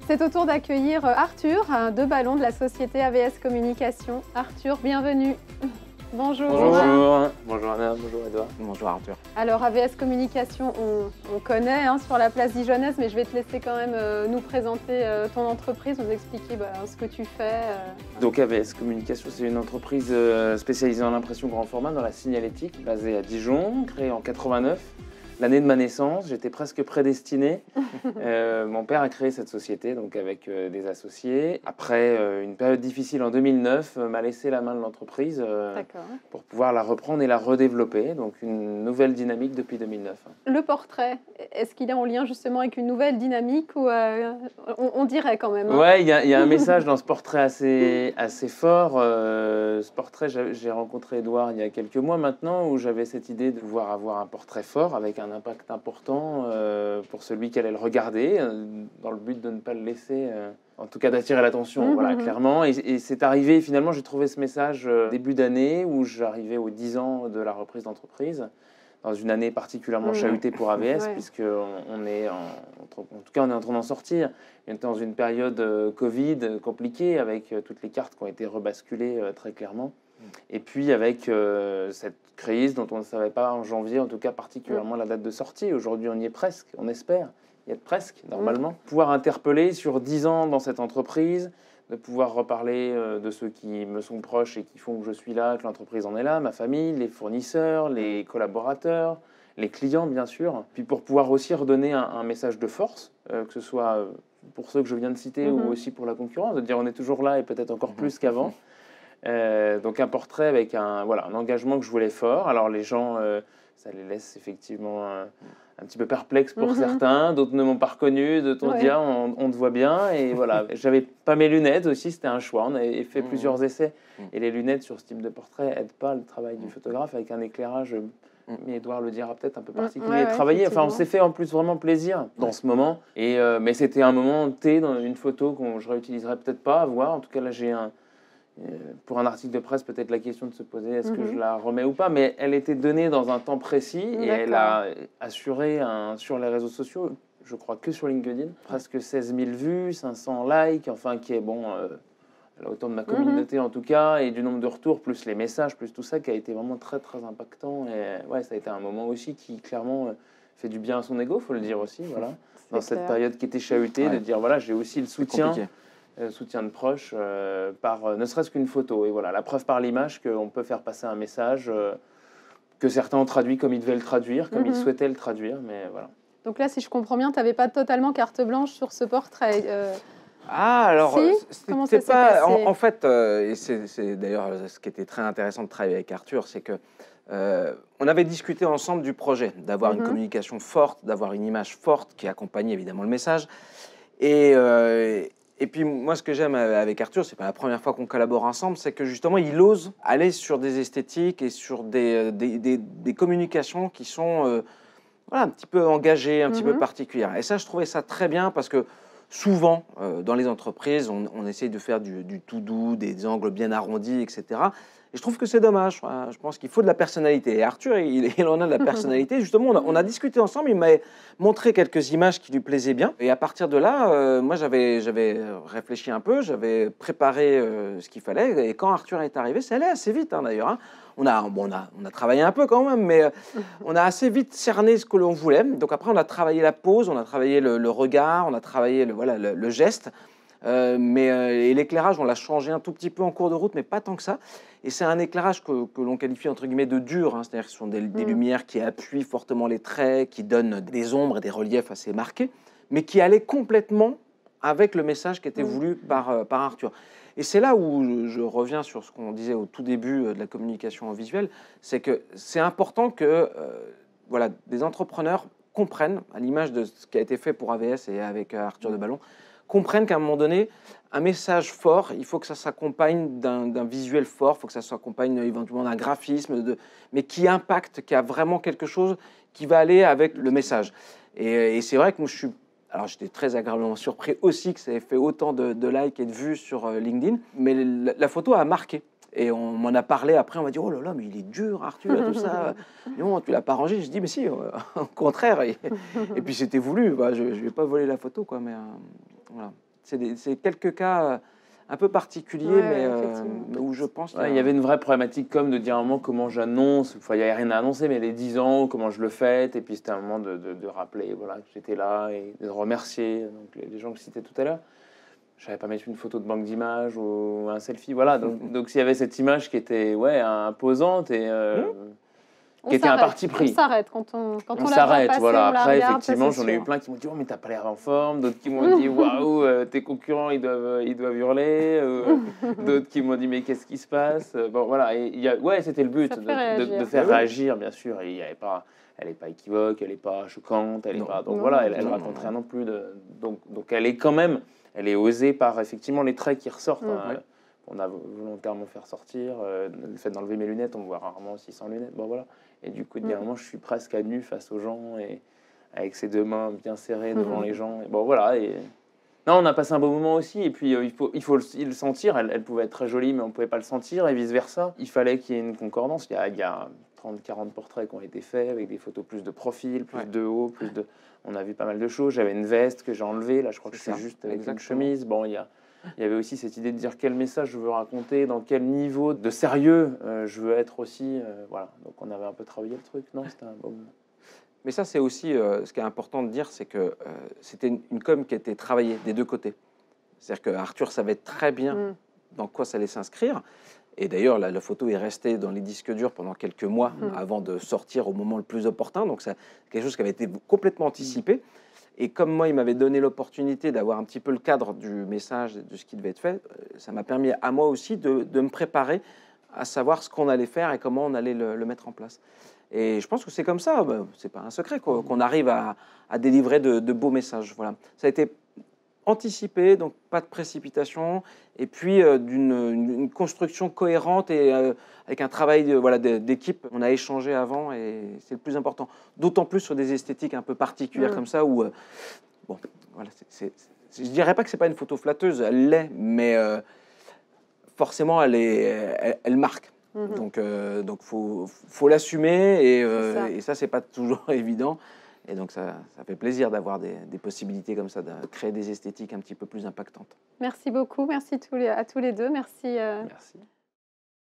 C'est au tour d'accueillir Arthur de Ballon de la société AVS Communication. Arthur, bienvenue. Bonjour. Bonjour. Bonjour Anna, bonjour Edouard. Bonjour Arthur. Alors AVS Communication, on connaît sur la place dijonnaise, mais je vais te laisser quand même nous présenter ton entreprise, nous expliquer ce que tu fais. Donc AVS Communication, c'est une entreprise spécialisée en impression grand format dans la signalétique, basée à Dijon, créée en 89. L'année de ma naissance, j'étais presque prédestiné. Mon père a créé cette société donc avec des associés. Après une période difficile en 2009, m'a laissé la main de l'entreprise pour pouvoir la reprendre et la redévelopper. Donc une nouvelle dynamique depuis 2009. Le portrait, est-ce qu'il est en lien justement avec une nouvelle dynamique ou on dirait quand même Ouais, il y a un message dans ce portrait assez fort. Ce portrait, j'ai rencontré Edouard il y a quelques mois maintenant où j'avais cette idée de pouvoir avoir un portrait fort avec un impact important pour celui qui allait le regarder, dans le but de ne pas le laisser, en tout cas d'attirer l'attention, voilà, clairement. Et c'est arrivé, finalement, j'ai trouvé ce message début d'année où j'arrivais aux 10 ans de la reprise d'entreprise, dans une année particulièrement chahutée pour AVS, puisqu'on est en tout cas, on est en train d'en sortir. On était dans une période Covid compliquée, avec toutes les cartes qui ont été rebasculées très clairement. Et puis avec cette crise dont on ne savait pas en janvier, en tout cas particulièrement la date de sortie. Aujourd'hui, on y est presque, on espère y être presque, normalement. Pouvoir interpeller sur 10 ans dans cette entreprise, de pouvoir reparler de ceux qui me sont proches et qui font que je suis là, que l'entreprise en est là, ma famille, les fournisseurs, les collaborateurs, les clients, bien sûr. Puis pour pouvoir aussi redonner un message de force, que ce soit pour ceux que je viens de citer ou aussi pour la concurrence, de dire on est toujours là et peut-être encore plus qu'avant. Donc un portrait avec un engagement que je voulais fort. Alors les gens, ça les laisse effectivement un petit peu perplexes pour certains, d'autres ne m'ont pas reconnu, d'autres ont dit on te voit bien. Et voilà, j'avais pas mes lunettes aussi, c'était un choix. On avait fait plusieurs essais et les lunettes sur ce type de portrait aident pas le travail du photographe avec un éclairage. Mais Edouard le dira peut-être un peu particulier. Travailler, enfin on s'est fait en plus vraiment plaisir dans ce moment. Et mais c'était un moment T dans une photo que je réutiliserai peut-être pas à voir. En tout cas là j'ai pour un article de presse, peut-être la question de se poser est-ce que je la remets ou pas, mais elle était donnée dans un temps précis et elle a assuré sur les réseaux sociaux, je crois que sur LinkedIn, presque 16 000 vues, 500 likes, enfin qui est bon, à la hauteur de ma communauté en tout cas, et du nombre de retours, plus les messages, plus tout ça qui a été vraiment très très impactant. Et ouais, ça a été un moment aussi qui clairement fait du bien à son ego, faut le dire aussi, voilà, dans cette période qui était chahutée, de dire voilà, j'ai aussi le soutien. Soutien de proches par ne serait-ce qu'une photo. Et voilà, la preuve par l'image qu'on peut faire passer un message que certains ont traduit comme ils devaient le traduire, comme ils souhaitaient le traduire. Mais voilà. Donc là, si je comprends bien, tu n'avais pas totalement carte blanche sur ce portrait. Alors, comment ça s'est pas... passé En fait, et c'est d'ailleurs ce qui était très intéressant de travailler avec Arthur, c'est que on avait discuté ensemble du projet, d'avoir une communication forte, d'avoir une image forte qui accompagnait évidemment le message. Et puis moi, ce que j'aime avec Arthur, c'est pas la première fois qu'on collabore ensemble, c'est que justement, il ose aller sur des esthétiques et sur des communications qui sont un petit peu engagées, un petit peu particulières. Et ça, je trouvais ça très bien parce que souvent, dans les entreprises, on essaye de faire du tout doux, des angles bien arrondis, etc. Et je trouve que c'est dommage. Je pense qu'il faut de la personnalité. Et Arthur, il en a de la personnalité. Justement, on a discuté ensemble. Il m'a montré quelques images qui lui plaisaient bien. Et à partir de là, moi, j'avais réfléchi un peu. J'avais préparé ce qu'il fallait. Et quand Arthur est arrivé, c'est allé assez vite, d'ailleurs. On a travaillé un peu quand même, mais on a assez vite cerné ce que l'on voulait. Donc après, on a travaillé la pose, on a travaillé le regard, on a travaillé le geste. Et l'éclairage, on l'a changé un tout petit peu en cours de route, mais pas tant que ça. Et c'est un éclairage que l'on qualifie entre guillemets de dur, c'est-à-dire que ce sont des lumières qui appuient fortement les traits, qui donnent des ombres et des reliefs assez marqués, mais qui allaient complètement avec le message qui était voulu par Arthur. Et c'est là où je reviens sur ce qu'on disait au tout début de la communication visuelle, c'est que c'est important que des entrepreneurs comprennent, à l'image de ce qui a été fait pour AVS et avec Arthur de Ballon, comprennent qu'à un moment donné, un message fort, il faut que ça s'accompagne d'un visuel fort, il faut que ça s'accompagne éventuellement d'un graphisme, mais qui impacte, qui a vraiment quelque chose qui va aller avec le message. Et c'est vrai que moi, j'étais très agréablement surpris aussi que ça ait fait autant de likes et de vues sur LinkedIn, mais la photo a marqué. Et on m'en a parlé après, on m'a dit « Oh là là, mais il est dur, Arthur, tout ça. Non, tu l'as pas rangé ?» Je dis « Mais si, au contraire. » Et puis c'était voulu, je ne vais pas voler la photo, quoi, mais voilà. C'est quelques cas un peu particuliers, mais où je pense qu'il y avait une vraie problématique comme de dire à un moment comment j'annonce. Enfin, il n'y avait rien à annoncer, mais les 10 ans, comment je le fête. Et puis c'était un moment de rappeler voilà, que j'étais là et de remercier donc, les gens que je citais tout à l'heure. Je savais pas mettre une photo de banque d'images ou un selfie. Voilà, donc s'il y avait cette image qui était imposante et qui était un parti pris. On s'arrête quand on s'arrête, voilà. Après, regarde, effectivement, j'en ai eu plein qui m'ont dit « Oh, mais t'as pas l'air en forme ». D'autres qui m'ont dit « Waouh, tes concurrents, ils doivent hurler ». D'autres qui m'ont dit « Mais qu'est-ce qui se passe ?» Bon, voilà. Et c'était le but, de faire réagir, bien sûr. Et il y avait pas... Elle n'est pas équivoque, elle n'est pas choquante, elle n'est pas... Donc voilà, elle raconte rien non plus. Donc elle est quand même... Elle est osée par, effectivement, les traits qui ressortent. On a volontairement fait sortir. Le fait d'enlever mes lunettes, on me voit rarement aussi sans lunettes. Bon, voilà. Et du coup, dernièrement, je suis presque à nu face aux gens et avec ses deux mains bien serrées devant les gens. Et bon, voilà. Et... Non, on a passé un beau moment aussi. Et puis, il faut le sentir. Elle pouvait être très jolie, mais on ne pouvait pas le sentir et vice-versa. Il fallait qu'il y ait une concordance. Il y a 30-40 portraits qui ont été faits avec des photos plus de profil, plus de haut, plus de... On a vu pas mal de choses. J'avais une veste que j'ai enlevée. Là, je crois que c'est juste avec une chemise. Bon, il y avait aussi cette idée de dire quel message je veux raconter, dans quel niveau de sérieux je veux être aussi. Voilà. Donc on avait un peu travaillé le truc. Non, c'était un bon moment. Mais ça, c'est aussi ce qui est important de dire, c'est que c'était une com qui a été travaillée des deux côtés. C'est-à-dire qu'Arthur savait très bien dans quoi ça allait s'inscrire. Et d'ailleurs, la photo est restée dans les disques durs pendant quelques mois avant de sortir au moment le plus opportun. Donc c'est quelque chose qui avait été complètement anticipé. Et comme moi, il m'avait donné l'opportunité d'avoir un petit peu le cadre du message, de ce qui devait être fait, ça m'a permis à moi aussi de me préparer à savoir ce qu'on allait faire et comment on allait le mettre en place. Et je pense que c'est comme ça, c'est pas un secret, qu'on arrive à délivrer de beaux messages. Voilà. Ça a été anticipé, donc pas de précipitation, et puis d'une construction cohérente et avec un travail d'équipe. On a échangé avant et c'est le plus important. D'autant plus sur des esthétiques un peu particulières comme ça, où, bon, voilà, je dirais pas que c'est pas une photo flatteuse, elle l'est, mais forcément elle marque. Donc faut l'assumer et ça c'est pas toujours évident. Et donc, ça fait plaisir d'avoir des possibilités comme ça, de créer des esthétiques un petit peu plus impactantes. Merci beaucoup. Merci à tous les deux. Merci. Merci.